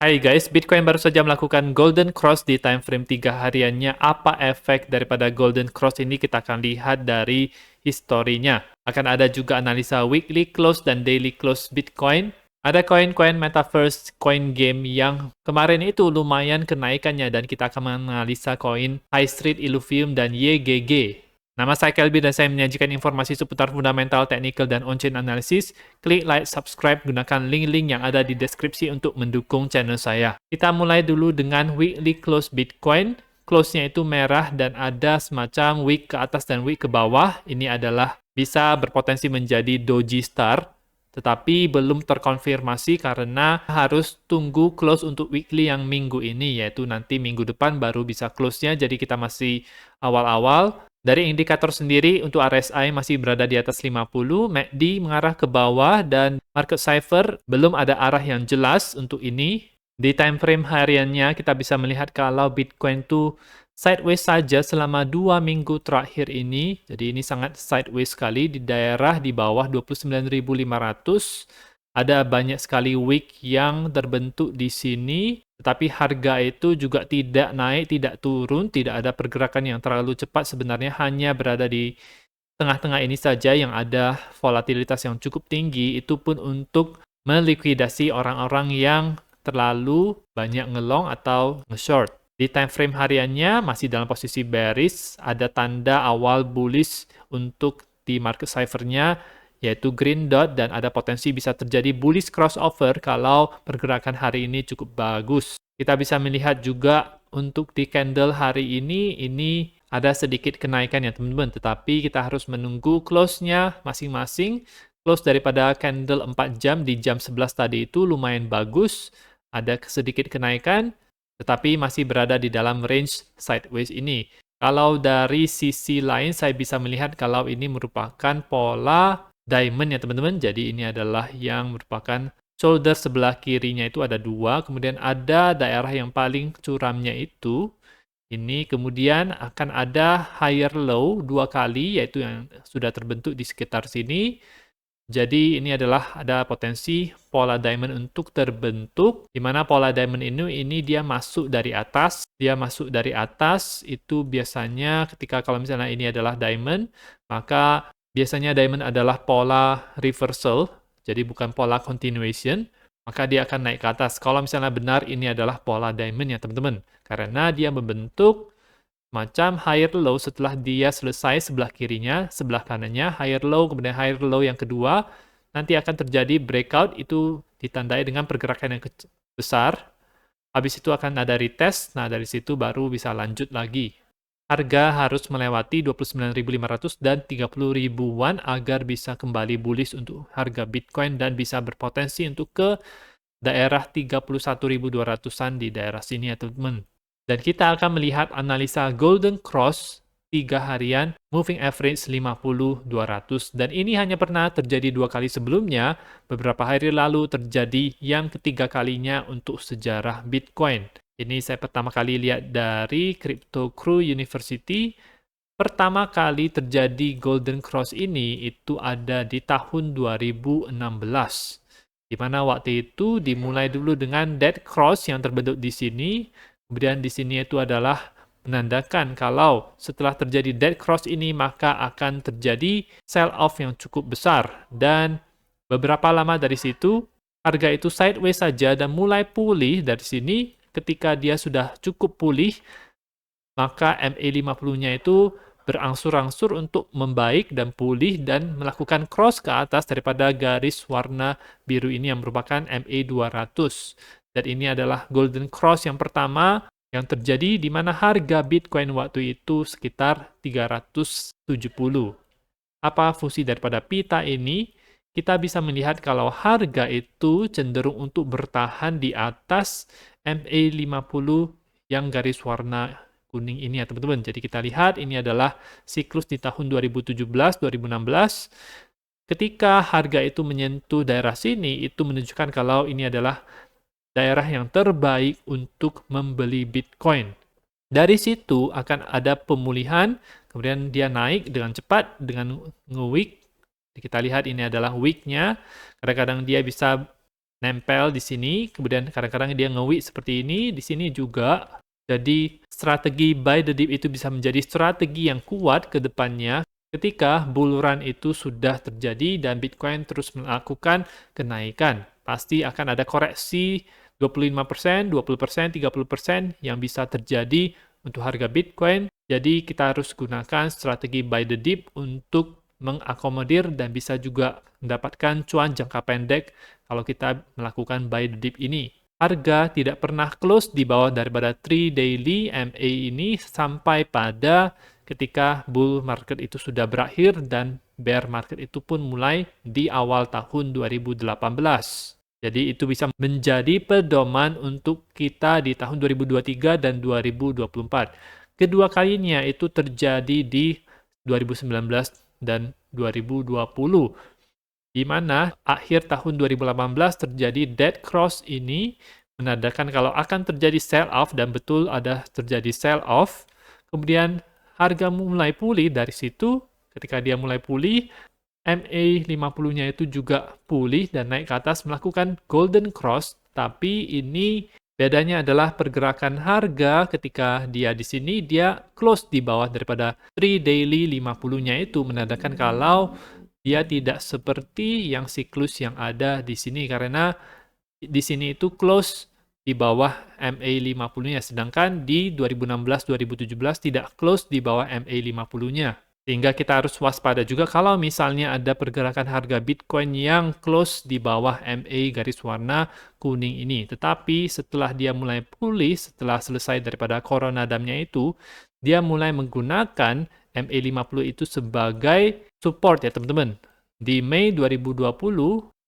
Hai guys, Bitcoin baru saja melakukan Golden Cross di time frame 3 hariannya. Apa efek daripada Golden Cross ini? Kita akan lihat dari historinya. Akan ada juga analisa weekly close dan daily close Bitcoin. Ada koin-koin metaverse, koin game yang kemarin itu lumayan kenaikannya dan kita akan menganalisa koin High Street, Illuvium, dan YGG. Nama saya Kelby dan saya menyajikan informasi seputar fundamental, technical, dan on-chain analysis. Klik like, subscribe, gunakan link-link yang ada di deskripsi untuk mendukung channel saya. Kita mulai dulu dengan weekly close Bitcoin. Close-nya itu merah dan ada semacam wick ke atas dan wick ke bawah. Ini adalah bisa berpotensi menjadi doji star, tetapi belum terkonfirmasi karena harus tunggu close untuk weekly yang minggu ini, yaitu nanti minggu depan baru bisa close-nya, jadi kita masih awal-awal. Dari indikator sendiri, untuk RSI masih berada di atas 50, MACD mengarah ke bawah, dan market cipher belum ada arah yang jelas untuk ini. Di time frame hariannya, kita bisa melihat kalau Bitcoin itu sideways saja selama 2 minggu terakhir ini. Jadi ini sangat sideways sekali di daerah di bawah 29.500. Ada banyak sekali wick yang terbentuk di sini, tetapi harga itu juga tidak naik, tidak turun, tidak ada pergerakan yang terlalu cepat. Sebenarnya hanya berada di tengah-tengah ini saja yang ada volatilitas yang cukup tinggi, itu pun untuk melikuidasi orang-orang yang terlalu banyak ngelong atau nge-short. Di time frame hariannya masih dalam posisi bearish, ada tanda awal bullish untuk di market cipher-nya, yaitu green dot, dan ada potensi bisa terjadi bullish crossover kalau pergerakan hari ini cukup bagus. Kita bisa melihat juga untuk di candle hari ini ada sedikit kenaikan ya teman-teman, tetapi kita harus menunggu close-nya masing-masing. Close daripada candle 4 jam di jam 11 tadi itu lumayan bagus, ada sedikit kenaikan, tetapi masih berada di dalam range sideways ini. Kalau dari sisi lain, saya bisa melihat kalau ini merupakan pola diamond ya teman-teman. Jadi ini adalah yang merupakan shoulder sebelah kirinya itu ada 2, kemudian ada daerah yang paling curamnya itu. Ini kemudian akan ada higher low 2 kali, yaitu yang sudah terbentuk di sekitar sini. Jadi ini adalah ada potensi pola diamond untuk terbentuk, di mana pola diamond ini dia masuk dari atas. Dia masuk dari atas itu biasanya ketika kalau misalnya ini adalah diamond, maka biasanya diamond adalah pola reversal, jadi bukan pola continuation, maka dia akan naik ke atas. Kalau misalnya benar ini adalah pola diamond ya teman-teman, karena dia membentuk macam higher low setelah dia selesai sebelah kirinya, sebelah kanannya, higher low, kemudian higher low yang kedua, nanti akan terjadi breakout, itu ditandai dengan pergerakan yang besar. Habis itu akan ada retest, nah dari situ baru bisa lanjut lagi. Harga harus melewati 29.500 dan 30 ribuan agar bisa kembali bullish untuk harga Bitcoin dan bisa berpotensi untuk ke daerah 31.200-an di daerah sini ya teman-teman. Dan kita akan melihat analisa Golden Cross 3 harian moving average 50-200, dan ini hanya pernah terjadi 2 kali sebelumnya. Beberapa hari lalu terjadi yang ketiga kalinya untuk sejarah Bitcoin. Ini saya pertama kali lihat dari Crypto Crew University. Pertama kali terjadi Golden Cross ini itu ada di tahun 2016. Di mana waktu itu dimulai dulu dengan Dead Cross yang terbentuk di sini. Kemudian di sini itu adalah menandakan kalau setelah terjadi dead cross ini maka akan terjadi sell off yang cukup besar, dan beberapa lama dari situ harga itu sideways saja dan mulai pulih dari sini. Ketika dia sudah cukup pulih, maka MA50-nya itu berangsur-angsur untuk membaik dan pulih dan melakukan cross ke atas daripada garis warna biru ini yang merupakan MA200. Dan ini adalah Golden Cross yang pertama yang terjadi di mana harga Bitcoin waktu itu sekitar 370. Apa fungsi daripada pita ini? Kita bisa melihat kalau harga itu cenderung untuk bertahan di atas MA50 yang garis warna kuning ini ya teman-teman. Jadi kita lihat ini adalah siklus di tahun 2017-2016. Ketika harga itu menyentuh daerah sini, itu menunjukkan kalau ini adalah daerah yang terbaik untuk membeli Bitcoin. Dari situ akan ada pemulihan, kemudian dia naik dengan cepat dengan nge-wick. Kita lihat ini adalah wick-nya. Kadang-kadang dia bisa nempel di sini, kemudian kadang-kadang dia nge-wick seperti ini, di sini juga. Jadi strategi buy the dip itu bisa menjadi strategi yang kuat ke depannya ketika bull run itu sudah terjadi dan Bitcoin terus melakukan kenaikan. Pasti akan ada koreksi 25%, 20%, 30% yang bisa terjadi untuk harga Bitcoin. Jadi kita harus gunakan strategi buy the dip untuk mengakomodir dan bisa juga mendapatkan cuan jangka pendek kalau kita melakukan buy the dip ini. Harga tidak pernah close di bawah daripada 3 daily MA ini sampai pada ketika bull market itu sudah berakhir dan bear market itu pun mulai di awal tahun 2018. Jadi itu bisa menjadi pedoman untuk kita di tahun 2023 dan 2024. Kedua kalinya itu terjadi di 2019 dan 2020, di mana akhir tahun 2018 terjadi dead cross ini, menandakan kalau akan terjadi sell off dan betul ada terjadi sell off. Kemudian harga mulai pulih dari situ. Ketika dia mulai pulih, MA50-nya itu juga pulih dan naik ke atas melakukan golden cross, tapi ini bedanya adalah pergerakan harga ketika dia di sini dia close di bawah daripada 3 daily 50-nya itu, menandakan kalau dia tidak seperti yang siklus yang ada di sini karena di sini itu close di bawah MA50-nya, sedangkan di 2016-2017 tidak close di bawah MA50-nya. Sehingga kita harus waspada juga kalau misalnya ada pergerakan harga Bitcoin yang close di bawah MA garis warna kuning ini. Tetapi setelah dia mulai pulih, setelah selesai daripada Corona damnya itu, dia mulai menggunakan MA50 itu sebagai support ya teman-teman. Di Mei 2020,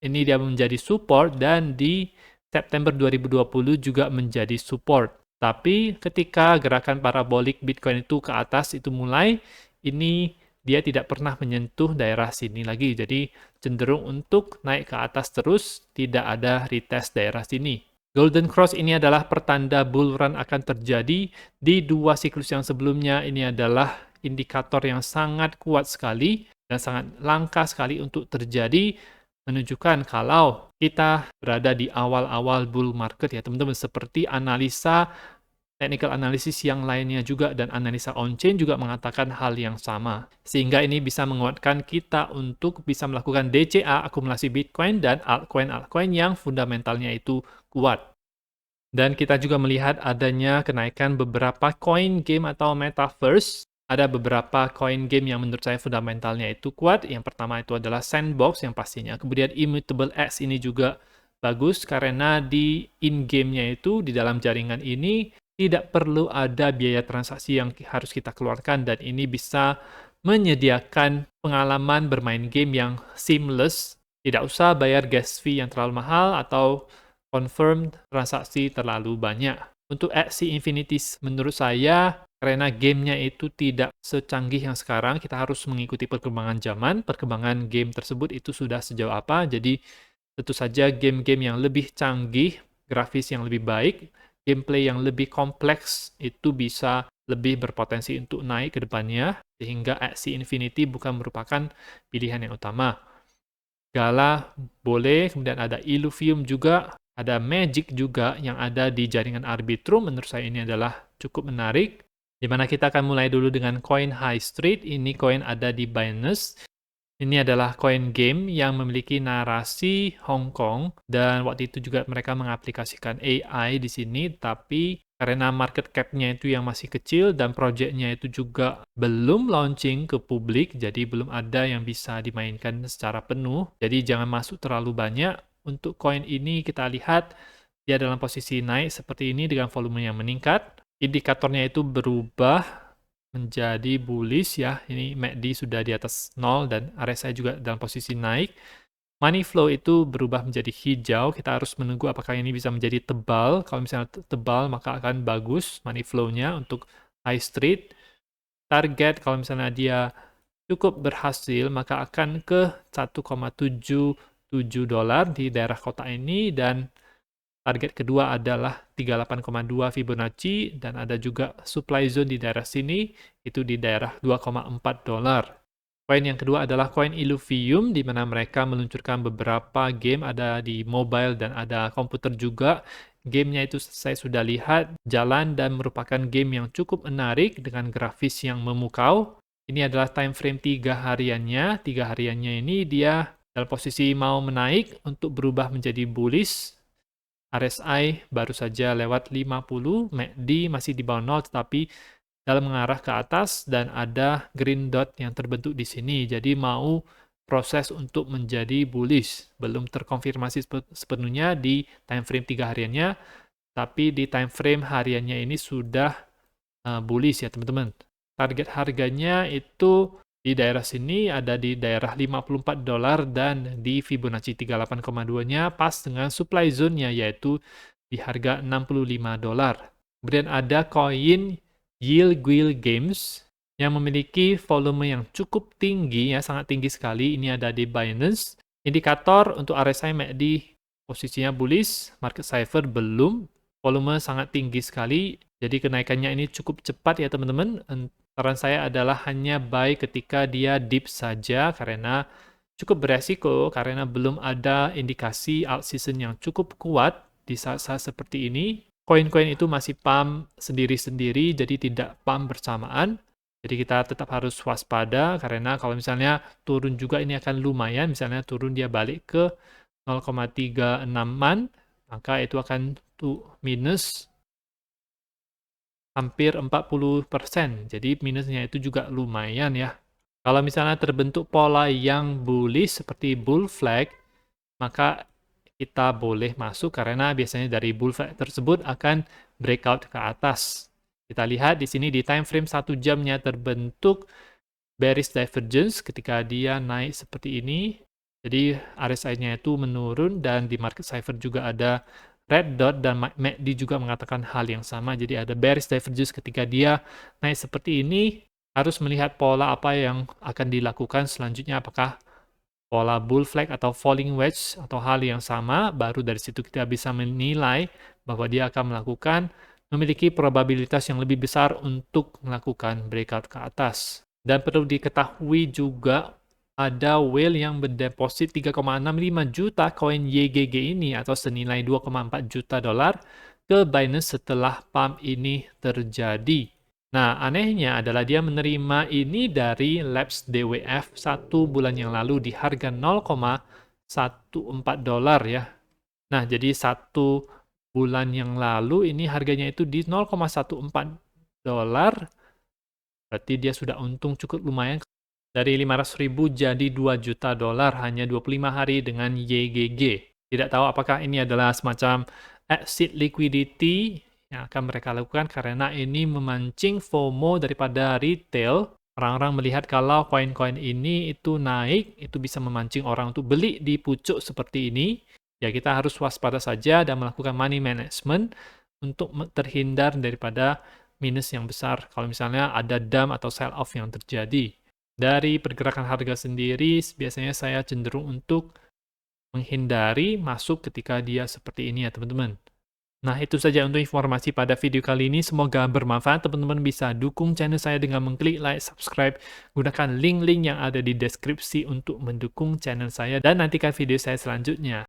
ini dia menjadi support dan di September 2020 juga menjadi support. Tapi ketika gerakan parabolik Bitcoin itu ke atas itu mulai, ini dia tidak pernah menyentuh daerah sini lagi. Jadi cenderung untuk naik ke atas terus, tidak ada retest daerah sini. Golden Cross ini adalah pertanda bull run akan terjadi di dua siklus yang sebelumnya. Ini adalah indikator yang sangat kuat sekali dan sangat langka sekali untuk terjadi, menunjukkan kalau kita berada di awal-awal bull market ya teman-teman, seperti analisa technical analysis yang lainnya juga dan analisa on-chain juga mengatakan hal yang sama. Sehingga ini bisa menguatkan kita untuk bisa melakukan DCA, akumulasi Bitcoin, dan altcoin-altcoin yang fundamentalnya itu kuat. Dan kita juga melihat adanya kenaikan beberapa coin game atau metaverse. Ada beberapa coin game yang menurut saya fundamentalnya itu kuat. Yang pertama itu adalah Sandbox yang pastinya. Kemudian Immutable X ini juga bagus karena di in-game-nya itu, di dalam jaringan ini, tidak perlu ada biaya transaksi yang harus kita keluarkan dan ini bisa menyediakan pengalaman bermain game yang seamless. Tidak usah bayar gas fee yang terlalu mahal atau confirm transaksi terlalu banyak. Untuk Axie Infinity menurut saya, karena gamenya itu tidak secanggih yang sekarang, kita harus mengikuti perkembangan zaman, perkembangan game tersebut itu sudah sejauh apa, jadi tentu saja game-game yang lebih canggih, grafis yang lebih baik, gameplay yang lebih kompleks itu bisa lebih berpotensi untuk naik ke depannya, sehingga Axie Infinity bukan merupakan pilihan yang utama. Gala boleh, kemudian ada Illuvium juga, ada Magic juga yang ada di jaringan Arbitrum. Menurut saya ini adalah cukup menarik, di mana kita akan mulai dulu dengan koin High Street. Ini koin ada di Binance. Ini adalah koin game yang memiliki narasi Hong Kong dan waktu itu juga mereka mengaplikasikan AI di sini, tapi karena market cap-nya itu yang masih kecil dan project-nya itu juga belum launching ke publik, jadi belum ada yang bisa dimainkan secara penuh. Jadi jangan masuk terlalu banyak. Untuk koin ini kita lihat dia dalam posisi naik seperti ini dengan volume yang meningkat. Indikatornya itu berubah menjadi bullish ya. Ini MACD sudah di atas 0 dan RSI juga dalam posisi naik. Money flow itu berubah menjadi hijau. Kita harus menunggu apakah ini bisa menjadi tebal. Kalau misalnya tebal maka akan bagus money flow-nya untuk high street. Target kalau misalnya dia cukup berhasil maka akan ke 1,77 dolar di daerah kota ini dan target kedua adalah 38,2 Fibonacci dan ada juga supply zone di daerah sini, itu di daerah 2,4 dolar. Koin yang kedua adalah koin Illuvium, di mana mereka meluncurkan beberapa game, ada di mobile dan ada komputer juga. Gamenya itu saya sudah lihat jalan dan merupakan game yang cukup menarik dengan grafis yang memukau. Ini adalah time frame 3 hariannya. 3 hariannya ini dia dalam posisi mau menaik untuk berubah menjadi bullish. RSI baru saja lewat 50, MACD masih di bawah 0, tetapi dalam mengarah ke atas dan ada green dot yang terbentuk di sini. Jadi mau proses untuk menjadi bullish. Belum terkonfirmasi sepenuhnya di time frame 3 hariannya, tapi di time frame hariannya ini sudah bullish ya teman-teman. Target harganya itu di daerah sini ada di daerah $54 dan di Fibonacci 38,2-nya pas dengan supply zone-nya yaitu di harga $65. Kemudian ada koin Yield Guild Games yang memiliki volume yang cukup tinggi ya, sangat tinggi sekali. Ini ada di Binance. Indikator untuk RSI MACD posisinya bullish, market cipher belum. Volume sangat tinggi sekali. Jadi kenaikannya ini cukup cepat ya teman-teman. Saran saya adalah hanya buy ketika dia dip saja karena cukup beresiko karena belum ada indikasi alt season yang cukup kuat di saat-saat seperti ini. Koin-koin itu masih pump sendiri-sendiri, jadi tidak pump bersamaan. Jadi kita tetap harus waspada karena kalau misalnya turun juga ini akan lumayan. Misalnya turun dia balik ke 0,36-an, maka itu akan minus hampir 40%. Jadi minusnya itu juga lumayan ya. Kalau misalnya terbentuk pola yang bullish seperti bull flag, maka kita boleh masuk karena biasanya dari bull flag tersebut akan breakout ke atas. Kita lihat di sini di time frame 1 jamnya terbentuk bearish divergence ketika dia naik seperti ini. Jadi RSI-nya itu menurun dan di market cipher juga ada red dot dan MACD juga mengatakan hal yang sama. Jadi ada bearish divergence ketika dia naik seperti ini. Harus melihat pola apa yang akan dilakukan selanjutnya, apakah pola bull flag atau falling wedge atau hal yang sama, baru dari situ kita bisa menilai bahwa dia akan memiliki probabilitas yang lebih besar untuk melakukan breakout ke atas. Dan perlu diketahui juga ada whale yang berdeposit 3,65 juta koin YGG ini atau senilai 2,4 juta dolar ke Binance setelah pump ini terjadi. Nah, anehnya adalah dia menerima ini dari Labs DWF 1 bulan yang lalu di harga 0,14 dolar ya. Nah, jadi 1 bulan yang lalu ini harganya itu di 0,14 dolar. Berarti dia sudah untung cukup lumayan. Dari 500.000 jadi 2 juta dolar hanya 25 hari dengan YGG. Tidak tahu apakah ini adalah semacam exit liquidity yang akan mereka lakukan karena ini memancing FOMO daripada retail. Orang-orang melihat kalau koin-koin ini itu naik, itu bisa memancing orang untuk beli di pucuk seperti ini. Ya kita harus waspada saja dan melakukan money management untuk terhindar daripada minus yang besar kalau misalnya ada dump atau sell off yang terjadi. Dari pergerakan harga sendiri, biasanya saya cenderung untuk menghindari masuk ketika dia seperti ini ya teman-teman. Nah, itu saja untuk informasi pada video kali ini. Semoga bermanfaat. Teman-teman bisa dukung channel saya dengan mengklik like, subscribe. Gunakan link-link yang ada di deskripsi untuk mendukung channel saya. Dan nantikan video saya selanjutnya.